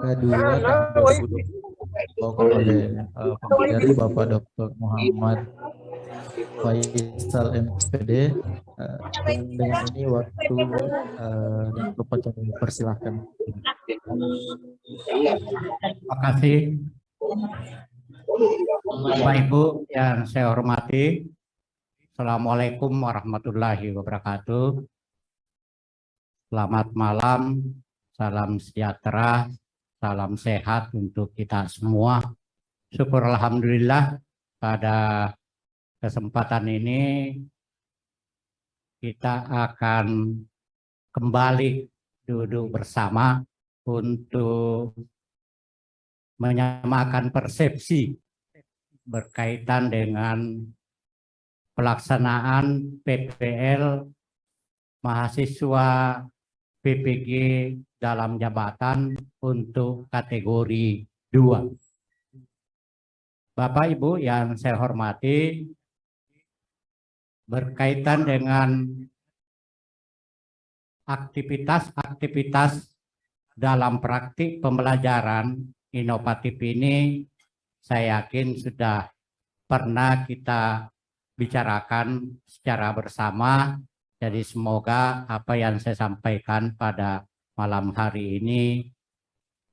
K2 tahun 2020 dibawakan oleh pembidari Bapak Dr. Muhammad Faisal MPD. Dan dengan ini waktu dan tempat kami persilahkan. Terima kasih. Bapak Ibu yang saya hormati, Assalamualaikum warahmatullahi wabarakatuh. Selamat malam, salam sejahtera, salam sehat untuk kita semua. Syukur alhamdulillah pada kesempatan ini kita akan kembali duduk bersama untuk menyamakan persepsi berkaitan dengan pelaksanaan PPL mahasiswa PPG dalam jabatan untuk kategori 2. Bapak Ibu yang saya hormati, berkaitan dengan aktivitas-aktivitas dalam praktik pembelajaran inovatif ini, saya yakin sudah pernah kita bicarakan secara bersama. Jadi semoga apa yang saya sampaikan pada malam hari ini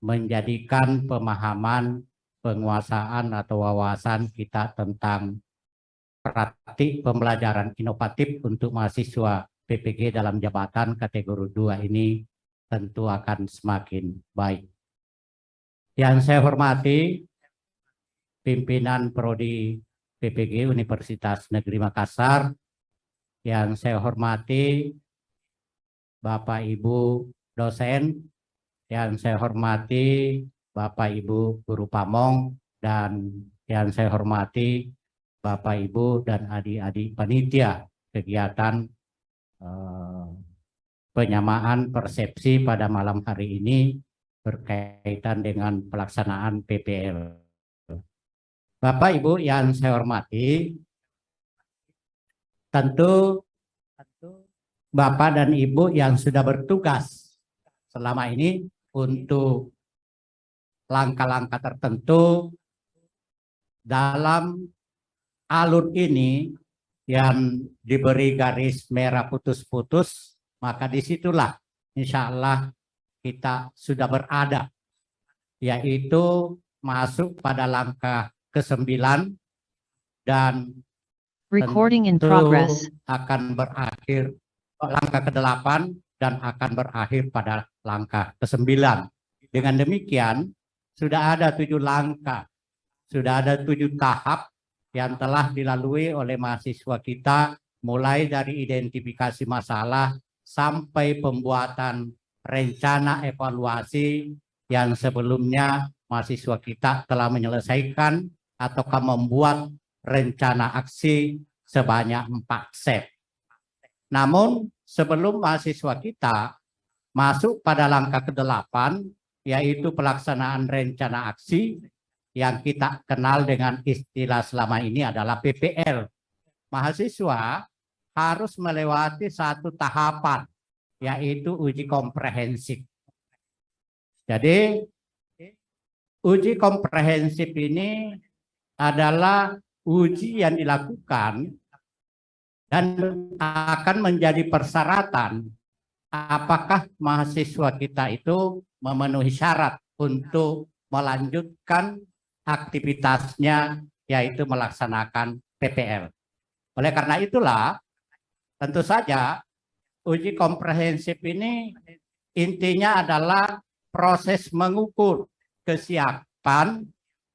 menjadikan pemahaman, penguasaan atau wawasan kita tentang praktik pembelajaran inovatif untuk mahasiswa PPG dalam jabatan kategori 2 ini tentu akan semakin baik. Yang saya hormati pimpinan Prodi PPG Universitas Negeri Makassar, yang saya hormati Bapak Ibu dosen, yang saya hormati Bapak Ibu guru pamong, dan yang saya hormati Bapak Ibu dan adik-adik panitia kegiatan penyamaan persepsi pada malam hari ini berkaitan dengan pelaksanaan PPL. Bapak Ibu yang saya hormati, tentu Bapak dan Ibu yang sudah bertugas selama ini untuk langkah-langkah tertentu dalam alur ini yang diberi garis merah putus-putus, maka disitulah insya Allah kita sudah berada, yaitu masuk pada langkah ke-9 dan Recording in progress. akan berakhir langkah ke-8 dan akan berakhir pada langkah ke-9. Dengan demikian sudah ada 7 langkah, sudah ada 7 tahap yang telah dilalui oleh mahasiswa kita, mulai dari identifikasi masalah sampai pembuatan rencana evaluasi yang sebelumnya mahasiswa kita telah menyelesaikan ataukah membuat rencana aksi sebanyak 4 set. Namun sebelum mahasiswa kita masuk pada langkah ke-8, yaitu pelaksanaan rencana aksi yang kita kenal dengan istilah selama ini adalah PPL. Mahasiswa harus melewati 1 tahapan, yaitu uji komprehensif. Jadi uji komprehensif ini adalah uji yang dilakukan dan akan menjadi persyaratan apakah mahasiswa kita itu memenuhi syarat untuk melanjutkan aktivitasnya, yaitu melaksanakan PPL. Oleh karena itulah, tentu saja uji komprehensif ini intinya adalah proses mengukur kesiapan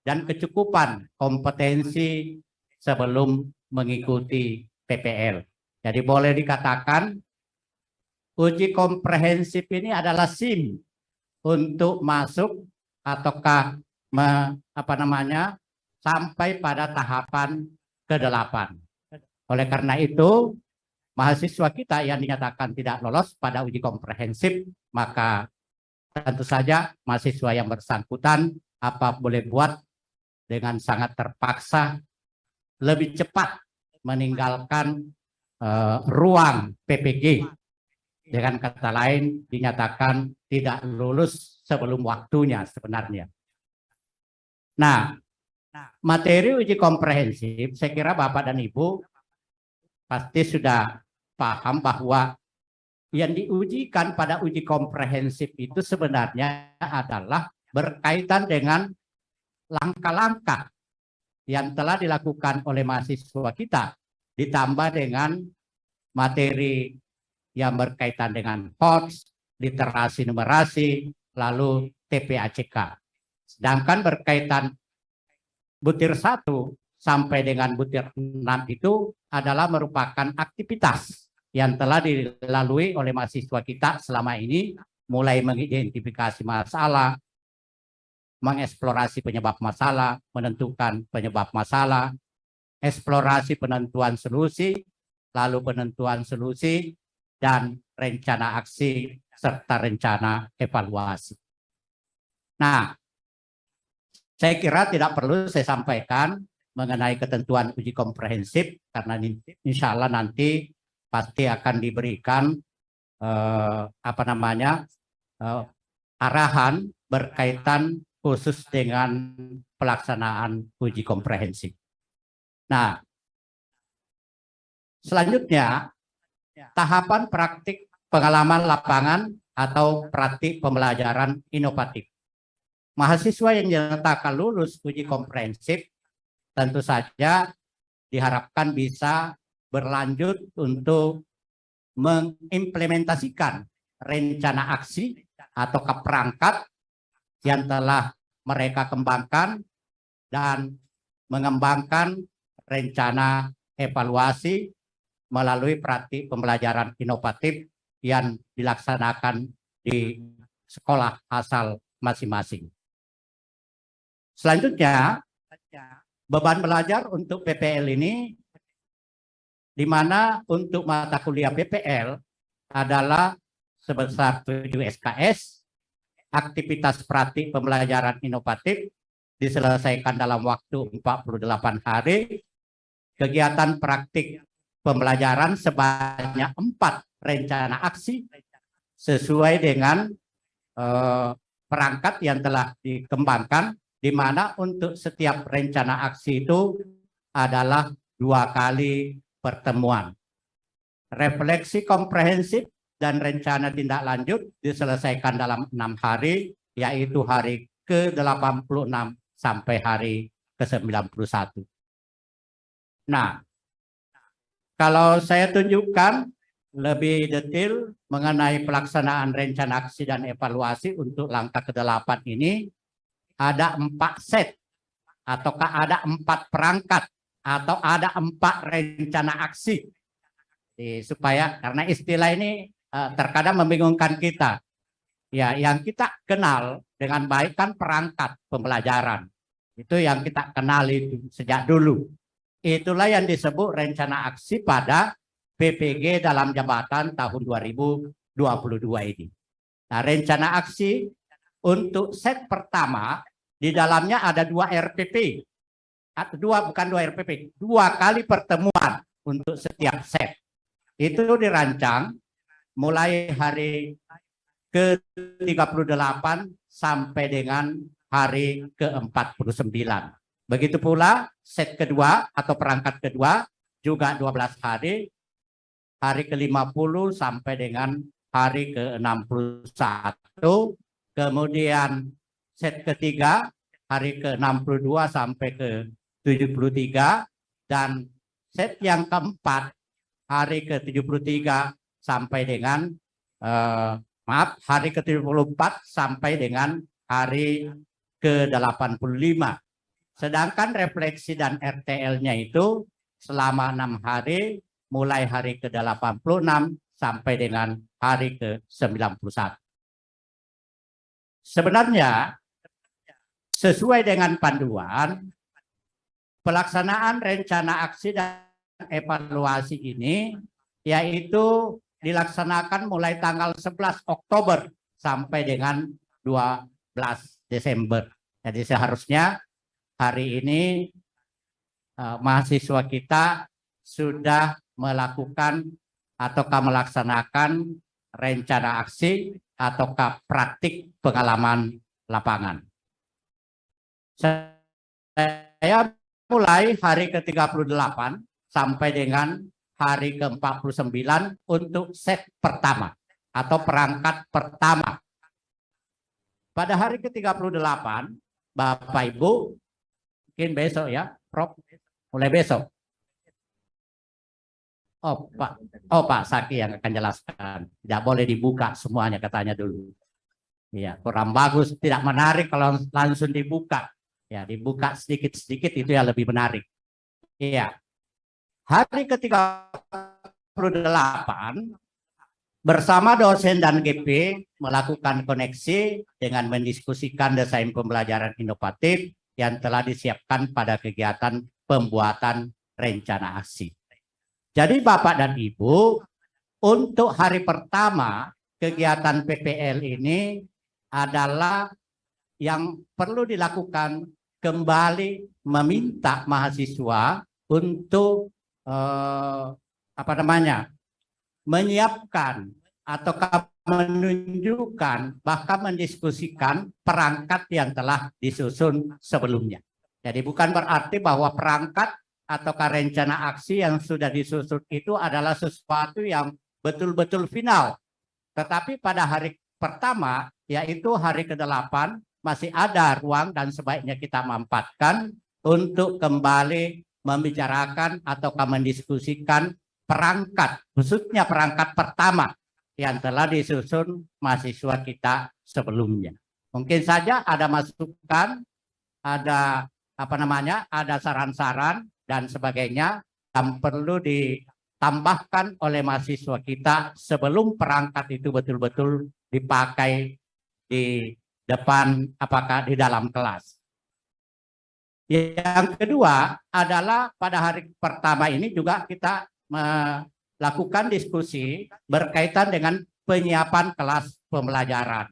dan kecukupan kompetensi sebelum mengikuti PPL. Jadi boleh dikatakan uji komprehensif ini adalah SIM untuk masuk ataukah sampai pada tahapan ke-8. Oleh karena itu, mahasiswa kita yang dinyatakan tidak lolos pada uji komprehensif, maka tentu saja mahasiswa yang bersangkutan apa boleh buat dengan sangat terpaksa lebih cepat meninggalkan ruang PPG. Dengan kata lain, dinyatakan tidak lulus sebelum waktunya sebenarnya. Nah, materi uji komprehensif, saya kira Bapak dan Ibu pasti sudah paham bahwa yang diujikan pada uji komprehensif itu sebenarnya adalah berkaitan dengan langkah-langkah yang telah dilakukan oleh mahasiswa kita, ditambah dengan materi yang berkaitan dengan hoax, literasi numerasi, lalu TPACK. Sedangkan berkaitan butir 1 sampai dengan butir 6 itu adalah merupakan aktivitas yang telah dilalui oleh mahasiswa kita selama ini, mulai mengidentifikasi masalah, mengeksplorasi penyebab masalah, menentukan penyebab masalah, eksplorasi penentuan solusi, lalu penentuan solusi, dan rencana aksi, serta rencana evaluasi. Nah, saya kira tidak perlu saya sampaikan mengenai ketentuan uji komprehensif, karena insya Allah nanti pasti akan diberikan arahan berkaitan khusus dengan pelaksanaan uji komprehensif. Nah, selanjutnya tahapan praktik pengalaman lapangan atau praktik pembelajaran inovatif. Mahasiswa yang dinyatakan lulus uji komprehensif tentu saja diharapkan bisa berlanjut untuk mengimplementasikan rencana aksi atau perangkat yang telah mereka kembangkan dan mengembangkan rencana evaluasi melalui praktik pembelajaran inovatif yang dilaksanakan di sekolah asal masing-masing. Selanjutnya, beban belajar untuk PPL ini, di mana untuk mata kuliah PPL adalah sebesar 7 SKS, aktivitas praktik pembelajaran inovatif diselesaikan dalam waktu 48 hari, kegiatan praktik pembelajaran sebanyak 4 rencana aksi sesuai dengan perangkat yang telah dikembangkan, di mana untuk setiap rencana aksi itu adalah 2 kali pertemuan. Refleksi komprehensif dan rencana tindak lanjut diselesaikan dalam 6 hari, yaitu hari ke-86 sampai hari ke-91. Nah, kalau saya tunjukkan lebih detail mengenai pelaksanaan rencana aksi dan evaluasi untuk langkah ke-8 ini, ada 4 set, ataukah ada 4 perangkat, atau ada 4 rencana aksi. Supaya, karena istilah ini terkadang membingungkan kita. Ya, yang kita kenal dengan baik kan perangkat pembelajaran. Itu yang kita kenal itu sejak dulu. Itulah yang disebut rencana aksi pada PPG dalam jabatan tahun 2022 ini. Nah, rencana aksi untuk set pertama, di dalamnya ada 2 RPP. Bukan 2 RPP, 2 kali pertemuan untuk setiap set. Itu dirancang mulai hari ke-38 sampai dengan hari ke-49. Begitu pula set kedua atau perangkat kedua juga 12 hari, hari ke-50 sampai dengan hari ke-61. Kemudian set ketiga hari ke-62 sampai ke-73, dan set yang keempat hari ke-73 sampai dengan hari ke-74 sampai dengan hari ke-85. Sedangkan refleksi dan RTL-nya itu selama 6 hari, mulai hari ke-86 sampai dengan hari ke-91. Sebenarnya, sesuai dengan panduan, pelaksanaan rencana aksi dan evaluasi ini yaitu dilaksanakan mulai tanggal 11 Oktober sampai dengan 12 Desember. Jadi seharusnya hari ini mahasiswa kita sudah melakukan ataukah melaksanakan rencana aksi ataukah praktik pengalaman lapangan. Saya mulai hari ke-38 sampai dengan hari ke-49 untuk set pertama atau perangkat pertama. Pada hari ke-38, Bapak Ibu, mungkin besok ya, Prof, mulai besok. Oh Pak Saki yang akan jelaskan. Tidak boleh dibuka semuanya katanya dulu. Ya, kurang bagus, tidak menarik kalau langsung dibuka. Ya, dibuka sedikit-sedikit itu yang lebih menarik. Iya. Hari ke-38 bersama dosen dan GP melakukan koneksi dengan mendiskusikan desain pembelajaran inovatif yang telah disiapkan pada kegiatan pembuatan rencana aksi. Jadi Bapak dan Ibu, untuk hari pertama kegiatan PPL ini adalah yang perlu dilakukan kembali meminta mahasiswa untuk menyiapkan atau menunjukkan bahkan mendiskusikan perangkat yang telah disusun sebelumnya. Jadi bukan berarti bahwa perangkat atau rencana aksi yang sudah disusun itu adalah sesuatu yang betul-betul final. Tetapi pada hari pertama, yaitu hari ke-8, masih ada ruang dan sebaiknya kita manfaatkan untuk kembali membicarakan atau mendiskusikan perangkat, khususnya perangkat pertama yang telah disusun mahasiswa kita sebelumnya. Mungkin saja ada masukan, ada ada saran-saran dan sebagainya yang perlu ditambahkan oleh mahasiswa kita sebelum perangkat itu betul-betul dipakai di depan, apakah di dalam kelas. Yang kedua adalah pada hari pertama ini juga kita melakukan diskusi berkaitan dengan penyiapan kelas pembelajaran.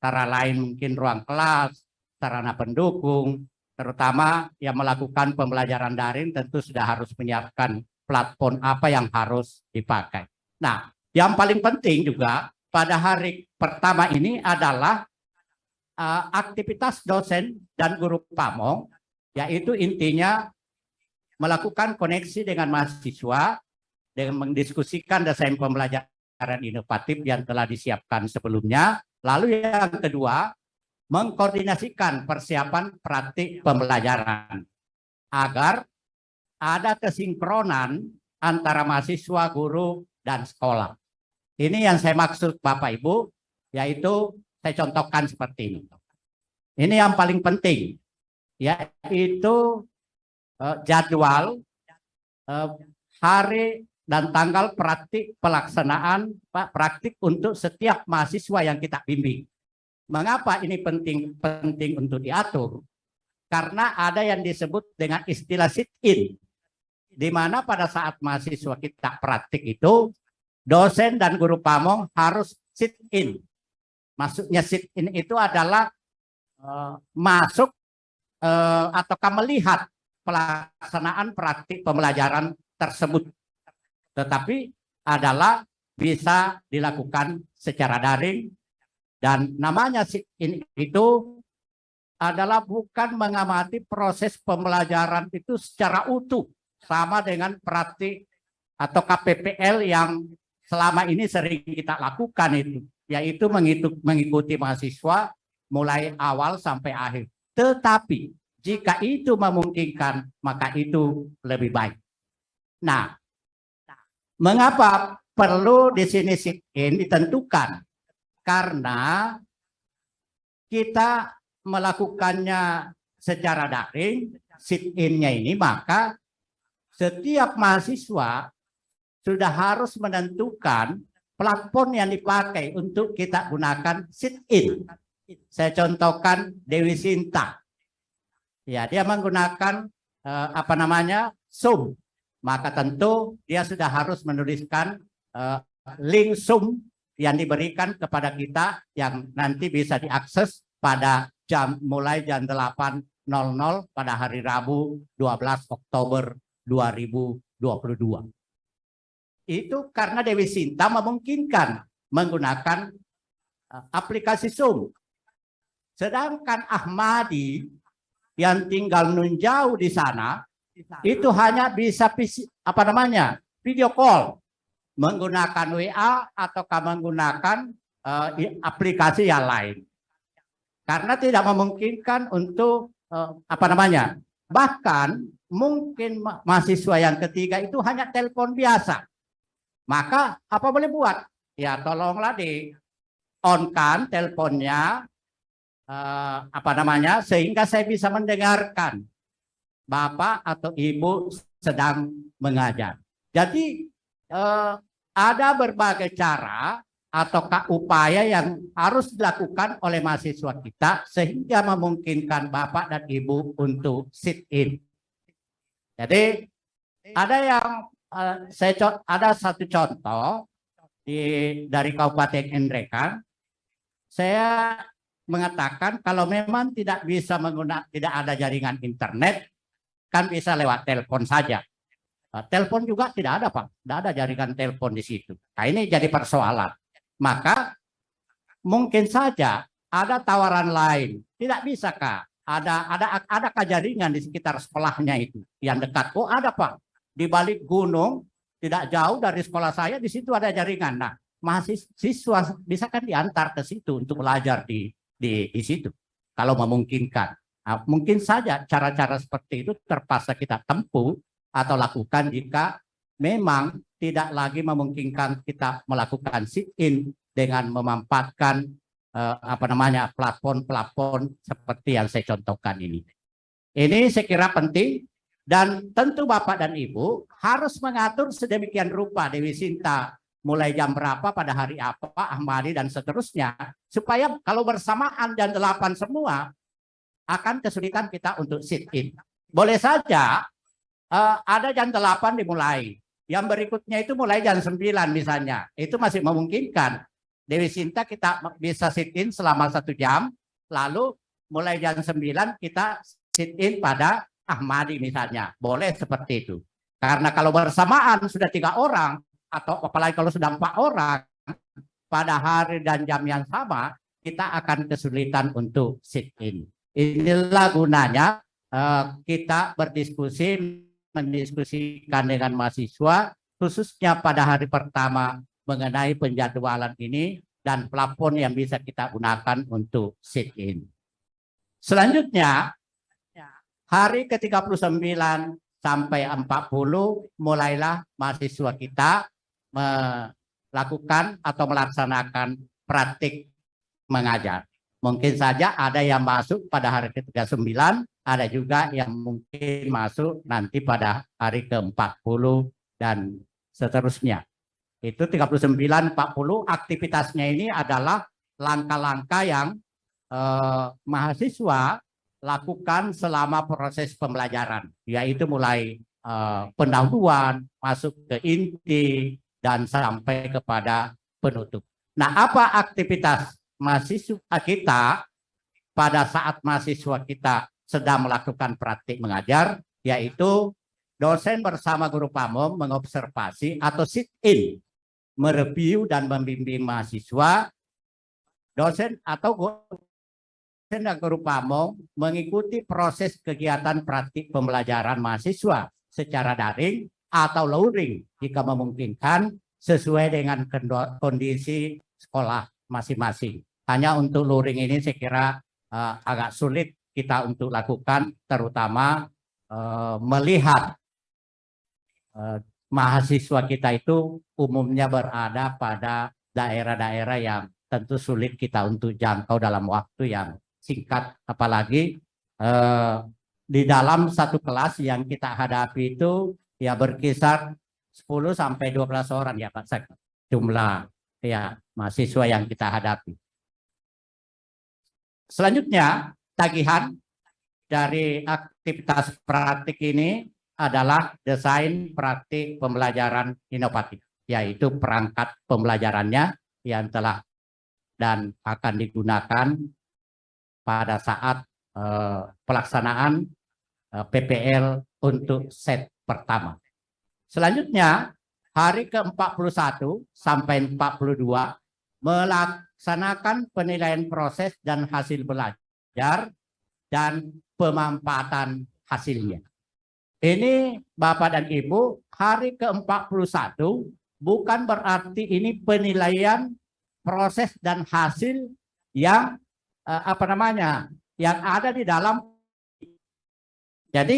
Antara lain mungkin ruang kelas, sarana pendukung, terutama yang melakukan pembelajaran daring tentu sudah harus menyiapkan platform apa yang harus dipakai. Nah, yang paling penting juga pada hari pertama ini adalah aktivitas dosen dan guru pamong, yaitu intinya melakukan koneksi dengan mahasiswa dengan mendiskusikan desain pembelajaran inovatif yang telah disiapkan sebelumnya. Lalu yang kedua, mengkoordinasikan persiapan praktik pembelajaran agar ada kesinkronan antara mahasiswa, guru, dan sekolah. Ini yang saya maksud Bapak Ibu, yaitu saya contohkan seperti ini. Ini yang paling penting, yaitu jadwal, hari dan tanggal praktik pelaksanaan praktik untuk setiap mahasiswa yang kita bimbing. Mengapa ini penting untuk diatur? Karena ada yang disebut dengan istilah sit-in, di mana pada saat mahasiswa kita praktik itu, dosen dan guru pamong harus sit-in. Maksudnya sit-in itu adalah masuk atau melihat pelaksanaan praktik pembelajaran tersebut. Tetapi adalah bisa dilakukan secara daring. Dan namanya sit-in itu adalah bukan mengamati proses pembelajaran itu secara utuh. Sama dengan praktik atau KPPL yang selama ini sering kita lakukan itu. Yaitu mengikuti mahasiswa mulai awal sampai akhir. Tetapi jika itu memungkinkan, maka itu lebih baik. Nah, mengapa perlu di sini sit-in ditentukan? Karena kita melakukannya secara daring, sit-in-nya ini, maka setiap mahasiswa sudah harus menentukan platform yang dipakai untuk kita gunakan sit-in. Saya contohkan Dewi Sinta. Ya, dia menggunakan Zoom. Maka tentu dia sudah harus menuliskan link Zoom yang diberikan kepada kita yang nanti bisa diakses pada mulai jam 8.00 pada hari Rabu 12 Oktober 2022. Itu karena Dewi Sinta memungkinkan menggunakan aplikasi Zoom. Sedangkan Ahmadi yang tinggal nun jauh di sana itu hanya bisa video call menggunakan WA ataukah menggunakan aplikasi yang lain. Karena tidak memungkinkan untuk bahkan mungkin mahasiswa yang ketiga itu hanya telepon biasa. Maka apa boleh buat? Ya tolonglah di on-kan teleponnya sehingga saya bisa mendengarkan Bapak atau Ibu sedang mengajar. Jadi ada berbagai cara ataukah upaya yang harus dilakukan oleh mahasiswa kita sehingga memungkinkan Bapak dan Ibu untuk sit in. Jadi ada yang ada satu contoh dari Kabupaten Nrekan. Saya mengatakan kalau memang tidak bisa tidak ada jaringan internet, kan bisa lewat telepon saja. Telepon juga tidak ada, Pak. Tidak ada jaringan telepon di situ. Nah, ini jadi persoalan. Maka mungkin saja ada tawaran lain. Tidak bisakah adakah jaringan di sekitar sekolahnya itu yang dekat? Oh, ada, Pak. Di balik gunung tidak jauh dari sekolah saya, di situ ada jaringan. Nah, mahasiswa bisa kan diantar ke situ untuk belajar di situ kalau memungkinkan. Nah, mungkin saja cara-cara seperti itu terpaksa kita tempuh atau lakukan jika memang tidak lagi memungkinkan kita melakukan sit-in dengan memanfaatkan platform seperti yang saya contohkan ini. Ini saya kira penting dan tentu Bapak dan Ibu harus mengatur sedemikian rupa Dewi Sinta mulai jam berapa pada hari apa, Ahmadi dan seterusnya, supaya kalau bersamaan jam 8 semua akan kesulitan kita untuk sit-in. Boleh saja ada jam 8 dimulai. Yang berikutnya itu mulai jam 9 misalnya. Itu masih memungkinkan. Dewi Sinta kita bisa sit-in selama 1 jam. Lalu mulai jam 9 kita sit-in pada Ahmadi misalnya. Boleh seperti itu. Karena kalau bersamaan sudah 3 orang. Atau apalagi kalau sudah 4 orang. Pada hari dan jam yang sama. Kita akan kesulitan untuk sit-in. Inilah gunanya kita mendiskusikan dengan mahasiswa khususnya pada hari pertama mengenai penjadwalan ini dan plafon yang bisa kita gunakan untuk sit in. Selanjutnya hari ke-39 sampai 40 mulailah mahasiswa kita melakukan atau melaksanakan praktik mengajar. Mungkin saja ada yang masuk pada hari ke-39, ada juga yang mungkin masuk nanti pada hari ke-40 dan seterusnya. Itu 39-40 aktivitasnya ini adalah langkah-langkah yang mahasiswa lakukan selama proses pembelajaran, yaitu mulai pendahuluan, masuk ke inti, dan sampai kepada penutup. Nah, apa aktivitas mahasiswa kita pada saat mahasiswa kita sedang melakukan praktik mengajar, yaitu dosen bersama guru pamong mengobservasi atau sit-in, mereview dan membimbing mahasiswa. Dosen atau dosen dan guru pamong mengikuti proses kegiatan praktik pembelajaran mahasiswa secara daring atau luring jika memungkinkan sesuai dengan kondisi sekolah masing-masing. Hanya untuk luring ini saya kira agak sulit kita untuk lakukan, terutama melihat mahasiswa kita itu umumnya berada pada daerah-daerah yang tentu sulit kita untuk jangkau dalam waktu yang singkat, apalagi di dalam satu kelas yang kita hadapi itu ya berkisar 10 sampai 12 orang ya Pak Sek, jumlah ya mahasiswa yang kita hadapi. Selanjutnya, tagihan dari aktivitas praktik ini adalah desain praktik pembelajaran inovatif, yaitu perangkat pembelajarannya yang telah dan akan digunakan pada saat pelaksanaan PPL untuk set pertama. Selanjutnya, hari ke-41 sampai 42 melaksanakan penilaian proses dan hasil belajar dan pemanfaatan hasilnya. Ini Bapak dan Ibu, hari ke-41 bukan berarti ini penilaian proses dan hasil yang yang ada di dalam. Jadi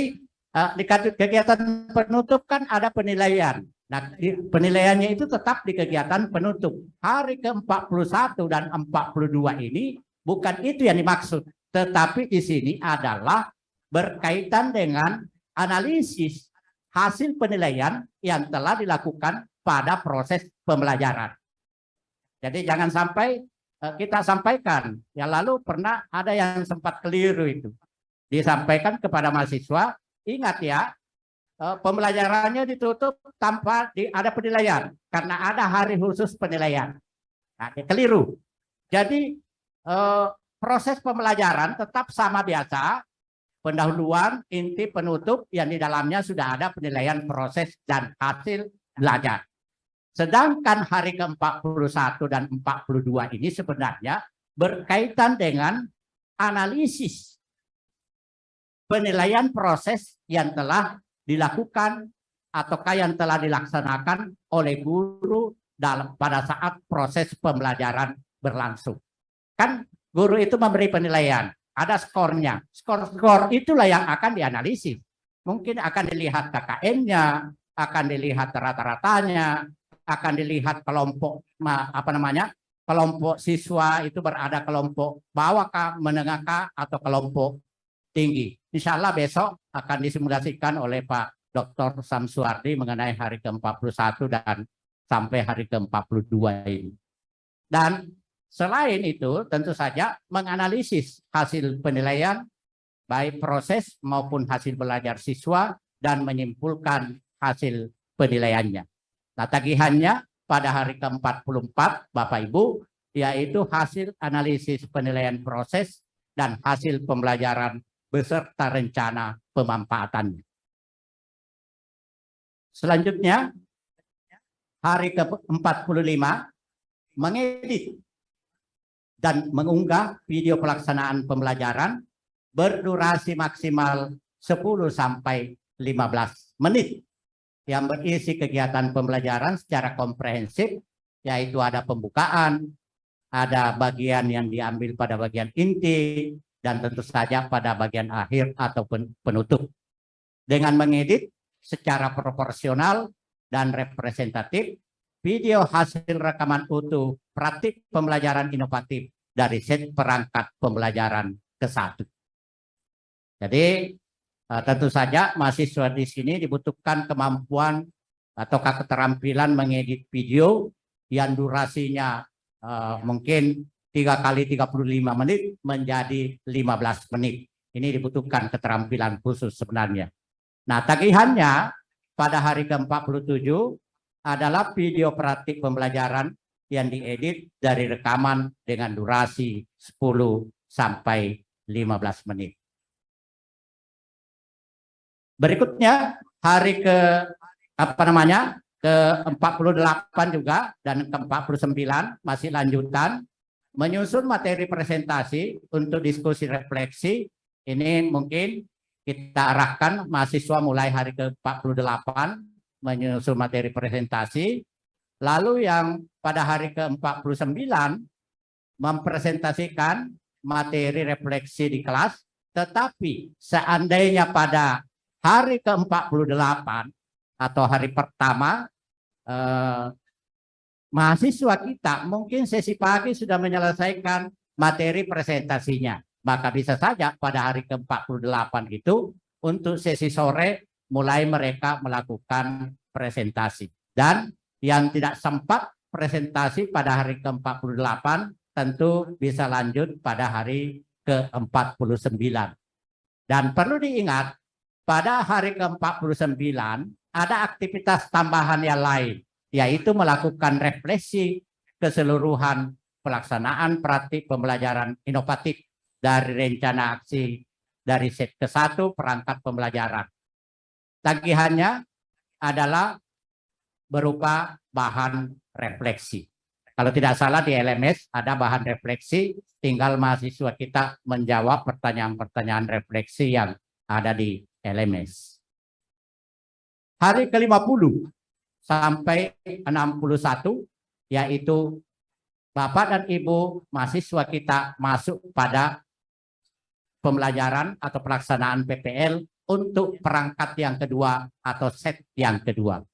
di kegiatan penutup kan ada penilaian. Nah, penilaiannya itu tetap di kegiatan penutup. Hari ke-41 dan 42 ini bukan itu yang dimaksud. Tetapi di sini adalah berkaitan dengan analisis hasil penilaian yang telah dilakukan pada proses pembelajaran. Jadi jangan sampai kita sampaikan. Ya lalu pernah ada yang sempat keliru itu. Disampaikan kepada mahasiswa, ingat ya, pembelajarannya ditutup tanpa ada penilaian karena ada hari khusus penilaian. Nah, keliru. Jadi proses pembelajaran tetap sama biasa, pendahuluan, inti, penutup yang di dalamnya sudah ada penilaian proses dan hasil belajar. Sedangkan hari ke-41 dan 42 ini sebenarnya berkaitan dengan analisis penilaian proses yang telah dilakukan ataukah yang telah dilaksanakan oleh guru pada saat proses pembelajaran berlangsung. Kan guru itu memberi penilaian, ada skornya. Skor itulah yang akan dianalisis. Mungkin akan dilihat KKM-nya, akan dilihat rata-ratanya, akan dilihat kelompok kelompok siswa itu berada kelompok bawahkah, menengahkah, atau kelompok tinggi. Insya Allah besok akan disimulasikan oleh Pak Dr. Samsuardi mengenai hari ke-41 dan sampai hari ke-42 ini. Dan selain itu tentu saja menganalisis hasil penilaian baik proses maupun hasil belajar siswa dan menyimpulkan hasil penilaiannya. Nah, tagihannya pada hari ke-44 Bapak Ibu yaitu hasil analisis penilaian proses dan hasil pembelajaran beserta rencana pemanfaatannya. Selanjutnya, hari ke-45, mengedit dan mengunggah video pelaksanaan pembelajaran berdurasi maksimal 10 sampai 15 menit yang berisi kegiatan pembelajaran secara komprehensif, yaitu ada pembukaan, ada bagian yang diambil pada bagian inti, dan tentu saja pada bagian akhir atau penutup. Dengan mengedit secara proporsional dan representatif, video hasil rekaman utuh praktik pembelajaran inovatif dari set perangkat pembelajaran ke-1. Jadi tentu saja mahasiswa di sini dibutuhkan kemampuan atau keterampilan mengedit video yang durasinya mungkin 3 kali 35 menit menjadi 15 menit. Ini dibutuhkan keterampilan khusus sebenarnya. Nah, tagihannya pada hari ke-47 adalah video praktik pembelajaran yang diedit dari rekaman dengan durasi 10 sampai 15 menit. Berikutnya hari ke-48 juga dan ke-49 masih lanjutan menyusun materi presentasi untuk diskusi refleksi. Ini mungkin kita arahkan mahasiswa mulai hari ke-48 menyusun materi presentasi. Lalu yang pada hari ke-49 mempresentasikan materi refleksi di kelas. Tetapi seandainya pada hari ke-48 atau hari pertama mahasiswa kita mungkin sesi pagi sudah menyelesaikan materi presentasinya. Maka bisa saja pada hari ke-48 itu untuk sesi sore mulai mereka melakukan presentasi. Dan yang tidak sempat presentasi pada hari ke-48 tentu bisa lanjut pada hari ke-49. Dan perlu diingat pada hari ke-49 ada aktivitas tambahan yang lain, yaitu melakukan refleksi keseluruhan pelaksanaan praktik pembelajaran inovatif dari rencana aksi dari set ke-1 perangkat pembelajaran. Tagihannya adalah berupa bahan refleksi. Kalau tidak salah di LMS ada bahan refleksi, tinggal mahasiswa kita menjawab pertanyaan-pertanyaan refleksi yang ada di LMS. Hari ke-50 sampai 61, yaitu Bapak dan Ibu mahasiswa kita masuk pada pembelajaran atau pelaksanaan PPL untuk perangkat yang kedua atau set yang kedua.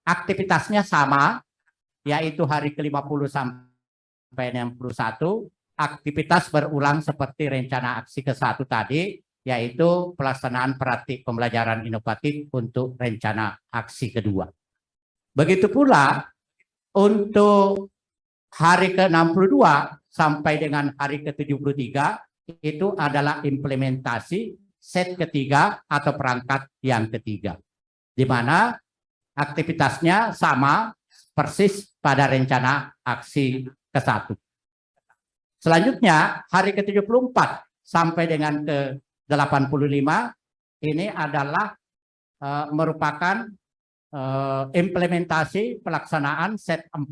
Aktivitasnya sama, yaitu hari ke-50 sampai 61, aktivitas berulang seperti rencana aksi ke-1 tadi, yaitu pelaksanaan praktik pembelajaran inovatif untuk rencana aksi kedua. Begitu pula untuk hari ke-62 sampai dengan hari ke-73, itu adalah implementasi set ketiga atau perangkat yang ketiga, di mana aktivitasnya sama persis pada rencana aksi ke-1. Selanjutnya, hari ke-74 sampai dengan ke-85, ini adalah merupakan implementasi pelaksanaan set 4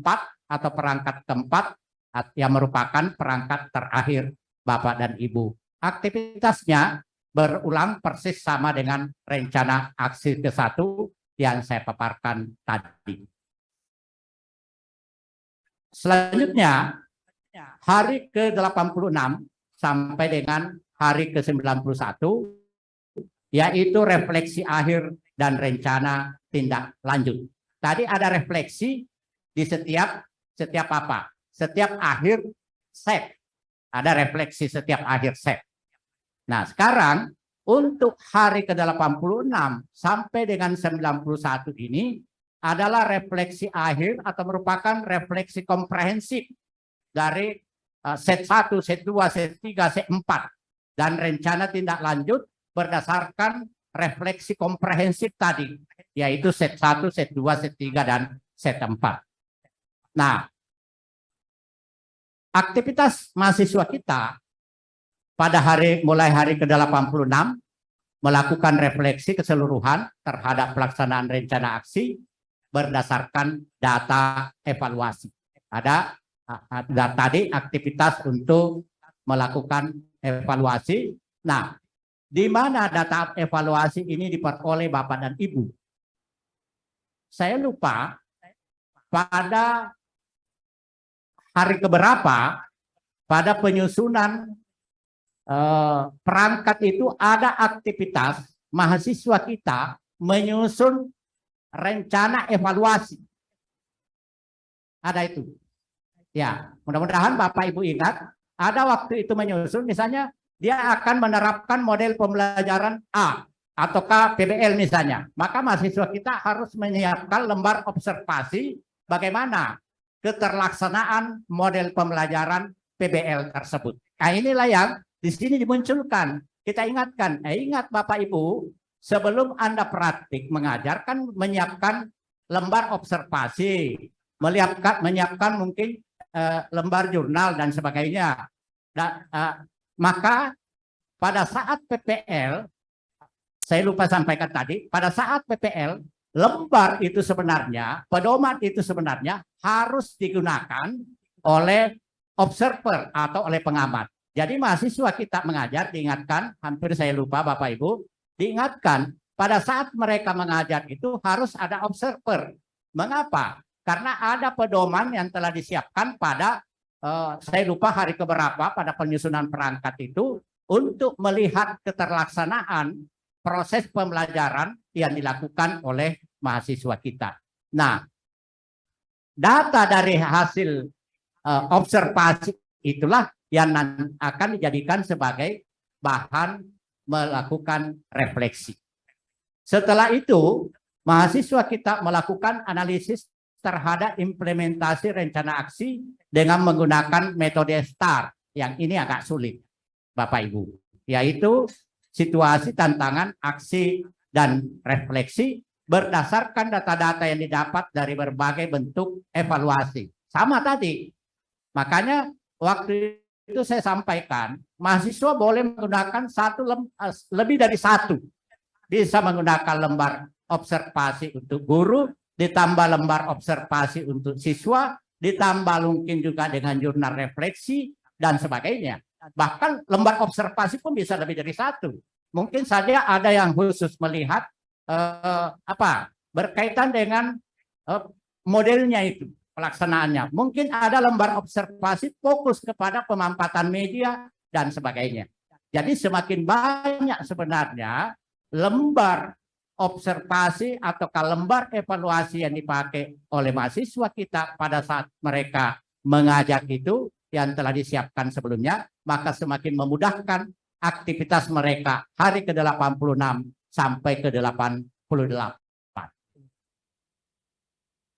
atau perangkat keempat yang merupakan perangkat terakhir Bapak dan Ibu. Aktivitasnya berulang persis sama dengan rencana aksi ke-1 yang saya paparkan tadi. Selanjutnya, hari ke-86 sampai dengan hari ke-91, yaitu refleksi akhir dan rencana tindak lanjut. Tadi ada refleksi di setiap apa? Setiap akhir set. Ada refleksi setiap akhir set. Nah, sekarang untuk hari ke-86 sampai dengan 91 ini adalah refleksi akhir atau merupakan refleksi komprehensif dari set 1, set 2, set 3, set 4. Dan rencana tindak lanjut berdasarkan refleksi komprehensif tadi, yaitu set 1, set 2, set 3, dan set 4. Nah, aktivitas mahasiswa kita pada mulai hari ke-86 melakukan refleksi keseluruhan terhadap pelaksanaan rencana aksi berdasarkan data evaluasi. Ada tadi aktivitas untuk melakukan evaluasi. Nah, di mana data evaluasi ini diperoleh Bapak dan Ibu? Saya lupa pada hari keberapa pada penyusunan perangkat itu ada aktivitas mahasiswa kita menyusun rencana evaluasi. Ada itu. Ya, mudah-mudahan Bapak Ibu ingat, ada waktu itu menyusun, misalnya dia akan menerapkan model pembelajaran A ataukah PBL misalnya. Maka mahasiswa kita harus menyiapkan lembar observasi bagaimana keterlaksanaan model pembelajaran PBL tersebut. Nah, inilah yang di sini dimunculkan. Kita ingatkan, ingat Bapak Ibu, sebelum Anda praktik mengajar kan menyiapkan lembar observasi, menyiapkan mungkin lembar jurnal dan sebagainya. Maka pada saat PPL, saya lupa sampaikan tadi, pada saat PPL, lembar itu sebenarnya, pedoman itu sebenarnya harus digunakan oleh observer atau oleh pengamat. Jadi mahasiswa kita mengajar, diingatkan, hampir saya lupa Bapak Ibu, diingatkan pada saat mereka mengajar itu harus ada observer. Mengapa? Karena ada pedoman yang telah disiapkan pada, saya lupa hari keberapa pada penyusunan perangkat itu, untuk melihat keterlaksanaan proses pembelajaran yang dilakukan oleh mahasiswa kita. Nah, data dari hasil observasi itulah yang akan dijadikan sebagai bahan melakukan refleksi. Setelah itu, mahasiswa kita melakukan analisis terhadap implementasi rencana aksi dengan menggunakan metode STAR. Yang ini agak sulit, Bapak Ibu, yaitu situasi, tantangan, aksi, dan refleksi berdasarkan data-data yang didapat dari berbagai bentuk evaluasi. Sama tadi. Makanya waktu itu saya sampaikan, mahasiswa boleh menggunakan lebih dari satu. Bisa menggunakan lembar observasi untuk guru, ditambah lembar observasi untuk siswa, ditambah mungkin juga dengan jurnal refleksi dan sebagainya. Bahkan lembar observasi pun bisa lebih dari satu. Mungkin saja ada yang khusus melihat berkaitan dengan modelnya itu, pelaksanaannya. Mungkin ada lembar observasi fokus kepada pemampatan media dan sebagainya. Jadi semakin banyak sebenarnya lembar observasi atau lembar evaluasi yang dipakai oleh mahasiswa kita pada saat mereka mengajar itu yang telah disiapkan sebelumnya, maka semakin memudahkan aktivitas mereka hari ke-86 sampai ke-88.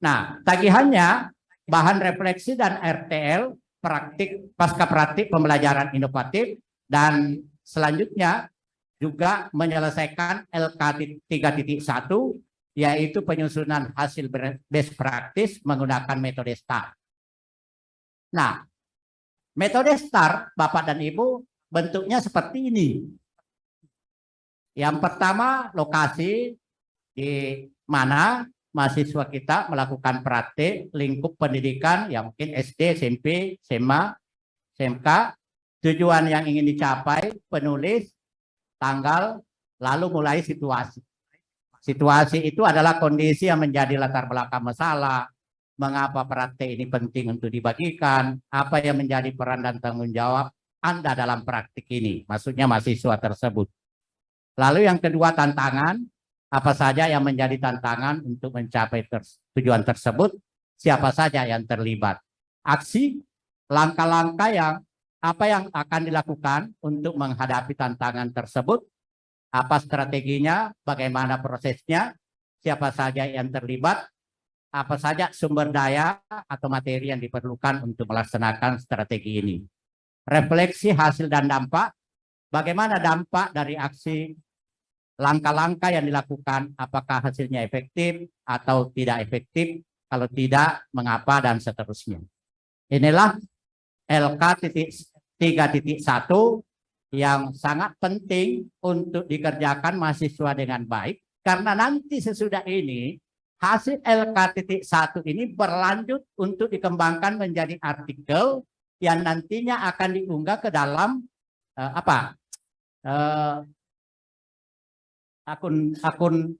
Nah, tagihannya bahan refleksi dan RTL, praktik pasca praktik pembelajaran inovatif, dan selanjutnya juga menyelesaikan LK 3.1 yaitu penyusunan hasil best practice menggunakan metode STAR. Nah, metode STAR, Bapak dan Ibu, bentuknya seperti ini. Yang pertama, lokasi di mana mahasiswa kita melakukan praktik lingkup pendidikan, yang mungkin SD, SMP, SMA, SMK, tujuan yang ingin dicapai, penulis, tanggal, lalu mulai situasi. Situasi itu adalah kondisi yang menjadi latar belakang masalah, mengapa praktik ini penting untuk dibagikan, apa yang menjadi peran dan tanggung jawab Anda dalam praktik ini, maksudnya mahasiswa tersebut. Lalu yang kedua, tantangan, apa saja yang menjadi tantangan untuk mencapai tujuan tersebut, siapa saja yang terlibat. Aksi, langkah-langkah apa yang akan dilakukan untuk menghadapi tantangan tersebut, apa strateginya, bagaimana prosesnya, siapa saja yang terlibat, apa saja sumber daya atau materi yang diperlukan untuk melaksanakan strategi ini. Refleksi hasil dan dampak, bagaimana dampak dari aksi, langkah-langkah yang dilakukan, apakah hasilnya efektif atau tidak efektif, kalau tidak, mengapa, dan seterusnya. Inilah LK 3.1 yang sangat penting untuk dikerjakan mahasiswa dengan baik, karena nanti sesudah ini hasil LK 1 ini berlanjut untuk dikembangkan menjadi artikel yang nantinya akan diunggah ke dalam akun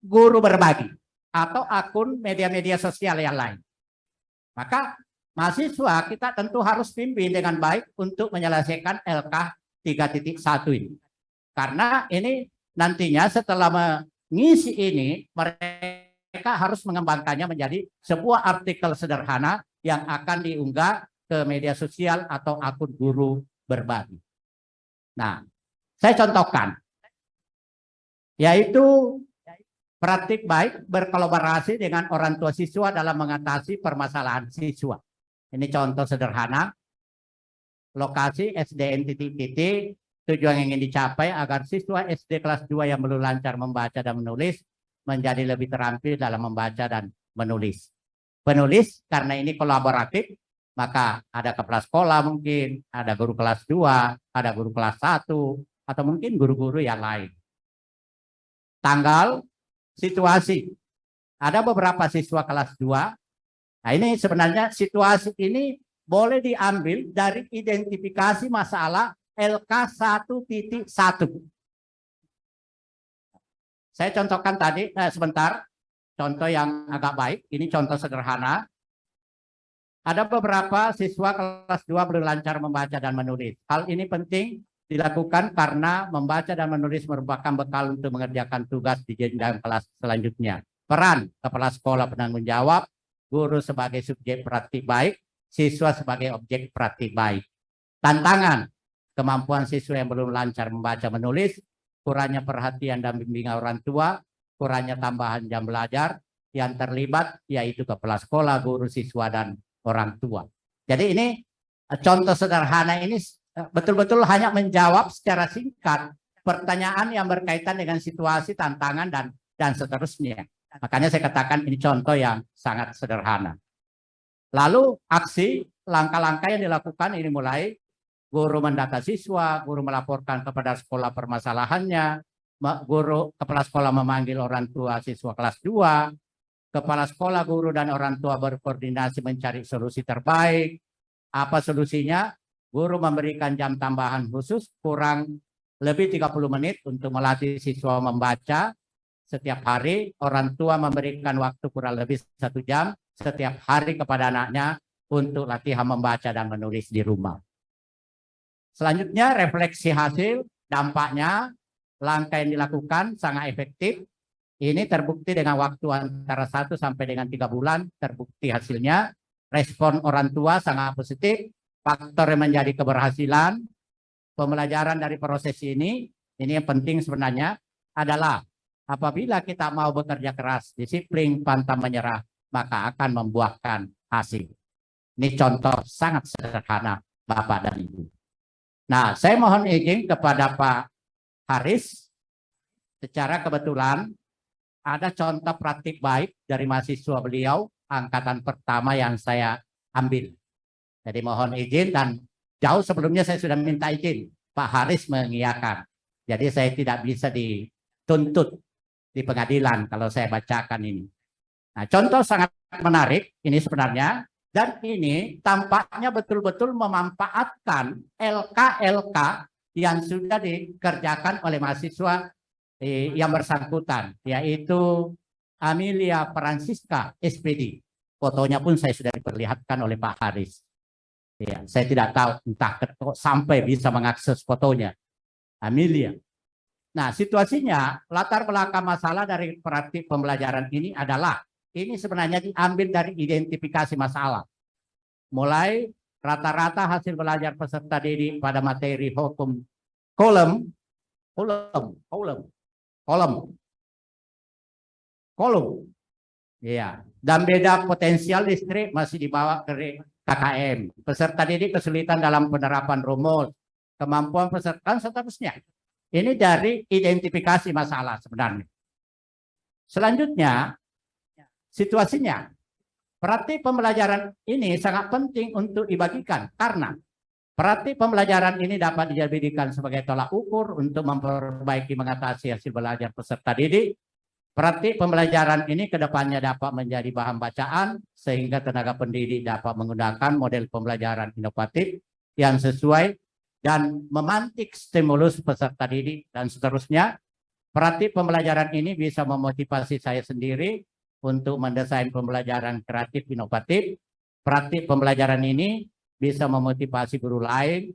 guru berbagi atau akun media-media sosial yang lain. Maka mahasiswa kita tentu harus pimpin dengan baik untuk menyelesaikan LK 3.1 ini. Karena ini nantinya setelah mengisi ini, mereka harus mengembangkannya menjadi sebuah artikel sederhana yang akan diunggah ke media sosial atau akun guru berbagi. Nah, saya contohkan, yaitu praktik baik berkolaborasi dengan orang tua siswa dalam mengatasi permasalahan siswa. Ini contoh sederhana. Lokasi SDN titik-titik, tujuan yang ingin dicapai agar siswa SD kelas 2 yang belum lancar membaca dan menulis menjadi lebih terampil dalam membaca dan menulis. Penulis karena ini kolaboratif, maka ada kepala sekolah mungkin, ada guru kelas 2, ada guru kelas 1, atau mungkin guru-guru yang lain. Tanggal, situasi. Ada beberapa siswa kelas 2. Nah, ini sebenarnya situasi ini boleh diambil dari identifikasi masalah LK 1.1. Saya contohkan tadi, sebentar, contoh yang agak baik. Ini contoh sederhana. Ada beberapa siswa kelas 2 belum lancar membaca dan menulis. Hal ini penting dilakukan karena membaca dan menulis merupakan bekal untuk mengerjakan tugas di jenjang kelas selanjutnya. Peran kepala sekolah penanggung jawab, guru sebagai subjek praktik baik, siswa sebagai objek praktik baik. Tantangan, kemampuan siswa yang belum lancar membaca menulis, kurangnya perhatian dan bimbingan orang tua, kurangnya tambahan jam belajar, yang terlibat yaitu kepala sekolah, guru, siswa, dan orang tua. Jadi ini contoh sederhana ini betul-betul hanya menjawab secara singkat pertanyaan yang berkaitan dengan situasi, tantangan, dan seterusnya. Makanya saya katakan ini contoh yang sangat sederhana. Lalu aksi, langkah-langkah yang dilakukan ini mulai guru mendata siswa, guru melaporkan kepada sekolah permasalahannya, guru kepala sekolah memanggil orang tua siswa kelas 2, kepala sekolah, guru, dan orang tua berkoordinasi mencari solusi terbaik. Apa solusinya? Guru memberikan jam tambahan khusus kurang lebih 30 menit untuk melatih siswa membaca setiap hari. Orang tua memberikan waktu kurang lebih 1 jam setiap hari kepada anaknya untuk latihan membaca dan menulis di rumah. Selanjutnya, refleksi hasil, dampaknya, langkah yang dilakukan sangat efektif. Ini terbukti dengan waktu antara 1 sampai dengan 3 bulan, terbukti hasilnya. Respon orang tua sangat positif. Faktor yang menjadi keberhasilan pembelajaran dari proses ini yang penting sebenarnya adalah apabila kita mau bekerja keras, disiplin, pantang menyerah, maka akan membuahkan hasil. Ini contoh sangat sederhana Bapak dan Ibu. Nah, saya mohon izin kepada Pak Haris. Secara kebetulan ada contoh praktik baik dari mahasiswa beliau angkatan pertama yang saya ambil. Jadi mohon izin, dan jauh sebelumnya saya sudah minta izin. Pak Haris mengiyakan. Jadi saya tidak bisa dituntut di pengadilan kalau saya bacakan ini. Nah, contoh sangat menarik ini sebenarnya, dan ini tampaknya betul-betul memanfaatkan LK-LK yang sudah dikerjakan oleh mahasiswa yang bersangkutan, yaitu Amelia Francisca SPD. Fotonya pun saya sudah diperlihatkan oleh Pak Haris. Ya, saya tidak tahu entah sampai bisa mengakses fotonya. Amelia. Nah, situasinya latar belakang masalah dari praktik pembelajaran ini adalah ini sebenarnya diambil dari identifikasi masalah. Mulai rata-rata hasil belajar peserta didik pada materi hukum kolom, ya, dan beda potensial listrik masih dibawa ke KKM. Peserta didik kesulitan dalam penerapan rumus, kemampuan peserta, dan seterusnya. Ini dari identifikasi masalah sebenarnya. Selanjutnya, situasinya, praktik pembelajaran ini sangat penting untuk dibagikan karena praktik pembelajaran ini dapat dijadikan sebagai tolak ukur untuk memperbaiki mengatasi hasil belajar peserta didik. Praktik pembelajaran ini kedepannya dapat menjadi bahan bacaan sehingga tenaga pendidik dapat menggunakan model pembelajaran inovatif yang sesuai dan memantik stimulus peserta didik dan seterusnya. Praktik pembelajaran ini bisa memotivasi saya sendiri untuk mendesain pembelajaran kreatif inovatif. Praktik pembelajaran ini bisa memotivasi guru lain.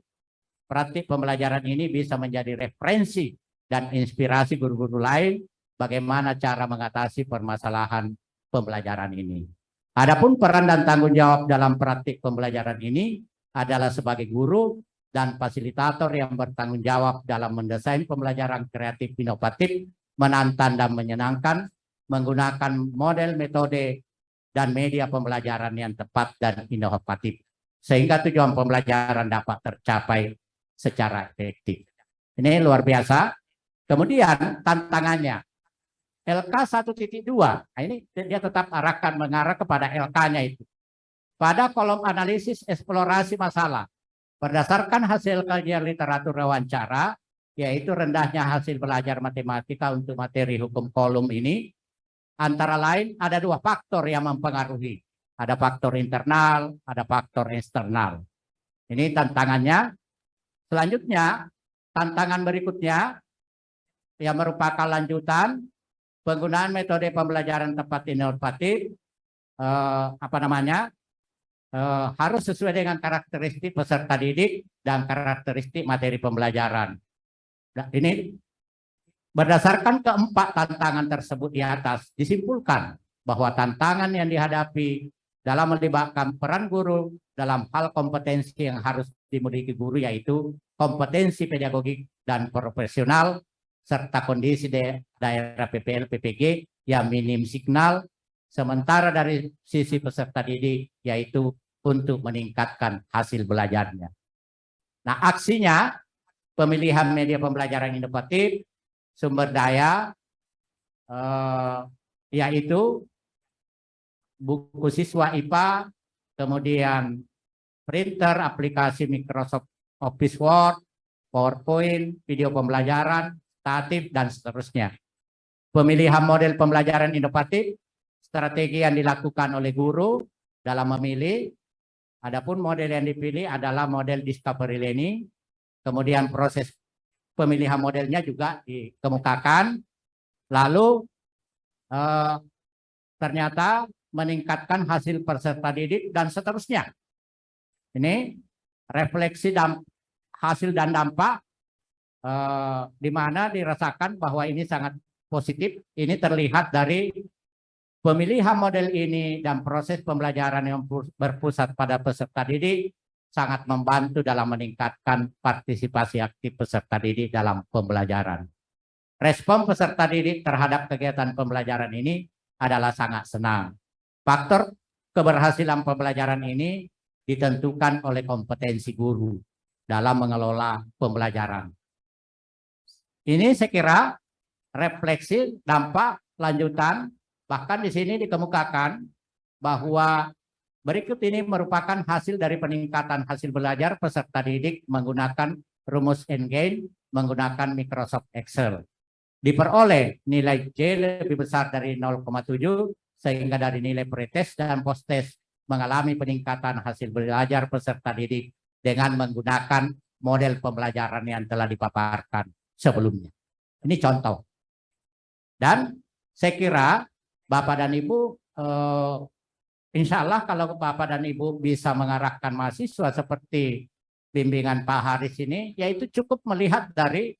Praktik pembelajaran ini bisa menjadi referensi dan inspirasi guru-guru lain bagaimana cara mengatasi permasalahan pembelajaran ini. Adapun peran dan tanggung jawab dalam praktik pembelajaran ini adalah sebagai guru dan fasilitator yang bertanggung jawab dalam mendesain pembelajaran kreatif inovatif, menantang dan menyenangkan, menggunakan model, metode, dan media pembelajaran yang tepat dan inovatif, sehingga tujuan pembelajaran dapat tercapai secara efektif. Ini luar biasa. Kemudian tantangannya, LK 1.2, nah ini dia tetap arahkan mengarah kepada LK-nya itu. Pada kolom analisis eksplorasi masalah, berdasarkan hasil kajian literatur wawancara, yaitu rendahnya hasil belajar matematika untuk materi hukum kolom ini, antara lain ada 2 faktor yang mempengaruhi. Ada faktor internal, ada faktor eksternal. Ini tantangannya. Selanjutnya, tantangan berikutnya yang merupakan lanjutan penggunaan metode pembelajaran tepat inovatif, harus sesuai dengan karakteristik peserta didik dan karakteristik materi pembelajaran. Nah, ini berdasarkan keempat tantangan tersebut di atas, disimpulkan bahwa tantangan yang dihadapi dalam melibatkan peran guru dalam hal kompetensi yang harus dimiliki guru, yaitu kompetensi pedagogik dan profesional, serta kondisi daerah PPL PPG yang minim signal, sementara dari sisi peserta didik yaitu untuk meningkatkan hasil belajarnya. Nah, aksinya pemilihan media pembelajaran inovatif, sumber daya, yaitu buku siswa IPA, kemudian printer, aplikasi Microsoft Office Word, PowerPoint, video pembelajaran, statif, dan seterusnya. Pemilihan model pembelajaran inovatif, strategi yang dilakukan oleh guru dalam memilih. Adapun model yang dipilih adalah model discovery learning. Kemudian proses pemilihan modelnya juga dikemukakan. Lalu ternyata meningkatkan hasil peserta didik dan seterusnya. Ini refleksi hasil dan dampak di mana dirasakan bahwa ini sangat positif. Ini terlihat dari pemilihan model ini dan proses pembelajaran yang berpusat pada peserta didik sangat membantu dalam meningkatkan partisipasi aktif peserta didik dalam pembelajaran. Respon peserta didik terhadap kegiatan pembelajaran ini adalah sangat senang. Faktor keberhasilan pembelajaran ini ditentukan oleh kompetensi guru dalam mengelola pembelajaran. Ini saya kira refleksi dampak lanjutan. Bahkan di sini dikemukakan bahwa berikut ini merupakan hasil dari peningkatan hasil belajar peserta didik menggunakan rumus Engage menggunakan Microsoft Excel. Diperoleh nilai J lebih besar dari 0,7 sehingga dari nilai pretest dan post-test mengalami peningkatan hasil belajar peserta didik dengan menggunakan model pembelajaran yang telah dipaparkan sebelumnya. Ini contoh. Dan saya kira Bapak dan Ibu, insya Allah kalau Bapak dan Ibu bisa mengarahkan mahasiswa seperti bimbingan Pak Haris ini, yaitu cukup melihat dari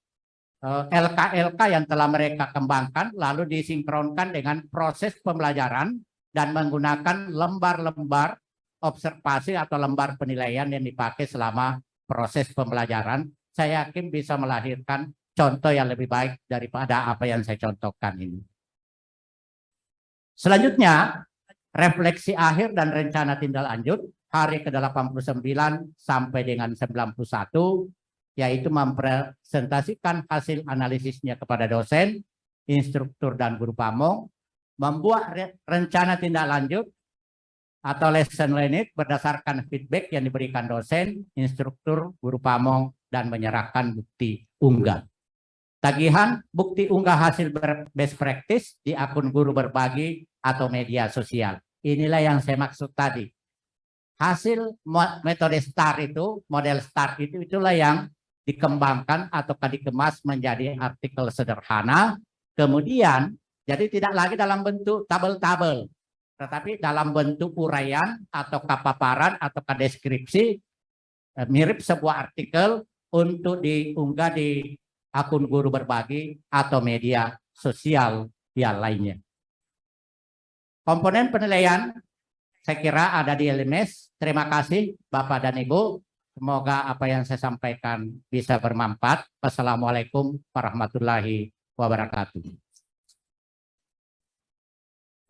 LK-LK yang telah mereka kembangkan, lalu disinkronkan dengan proses pembelajaran dan menggunakan lembar-lembar observasi atau lembar penilaian yang dipakai selama proses pembelajaran. Saya yakin bisa melahirkan contoh yang lebih baik daripada apa yang saya contohkan ini. Selanjutnya, refleksi akhir dan rencana tindak lanjut hari ke-89 sampai dengan 91, yaitu mempresentasikan hasil analisisnya kepada dosen, instruktur, dan guru pamong, membuat rencana tindak lanjut atau lesson learned berdasarkan feedback yang diberikan dosen, instruktur, guru pamong, dan menyerahkan bukti unggah. Tagihan bukti unggah hasil best practice di akun guru berbagi atau media sosial. Inilah yang saya maksud tadi. Hasil metode STAR itu, model STAR itu, itulah yang dikembangkan atau dikemas menjadi artikel sederhana. Kemudian, jadi tidak lagi dalam bentuk tabel-tabel, tetapi dalam bentuk uraian atau paparan atau deskripsi mirip sebuah artikel untuk diunggah di akun guru berbagi atau media sosial yang lainnya. Komponen penilaian saya kira ada di LMS. Terima kasih Bapak dan Ibu. Semoga apa yang saya sampaikan bisa bermanfaat. Wassalamualaikum warahmatullahi wabarakatuh.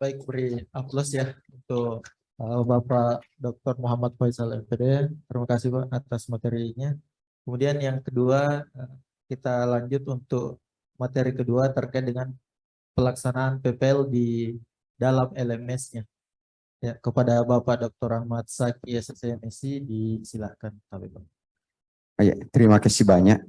Baik, beri aplaus ya untuk Bapak Dr. Muhammad Faisal MPD. Terima kasih Pak atas materinya. Kemudian yang kedua, kita lanjut untuk materi kedua terkait dengan pelaksanaan PPL di dalam LMS-nya. Ya, kepada Bapak Dr. Ahmad Saki SSMSI disilakan. Ya, terima kasih banyak.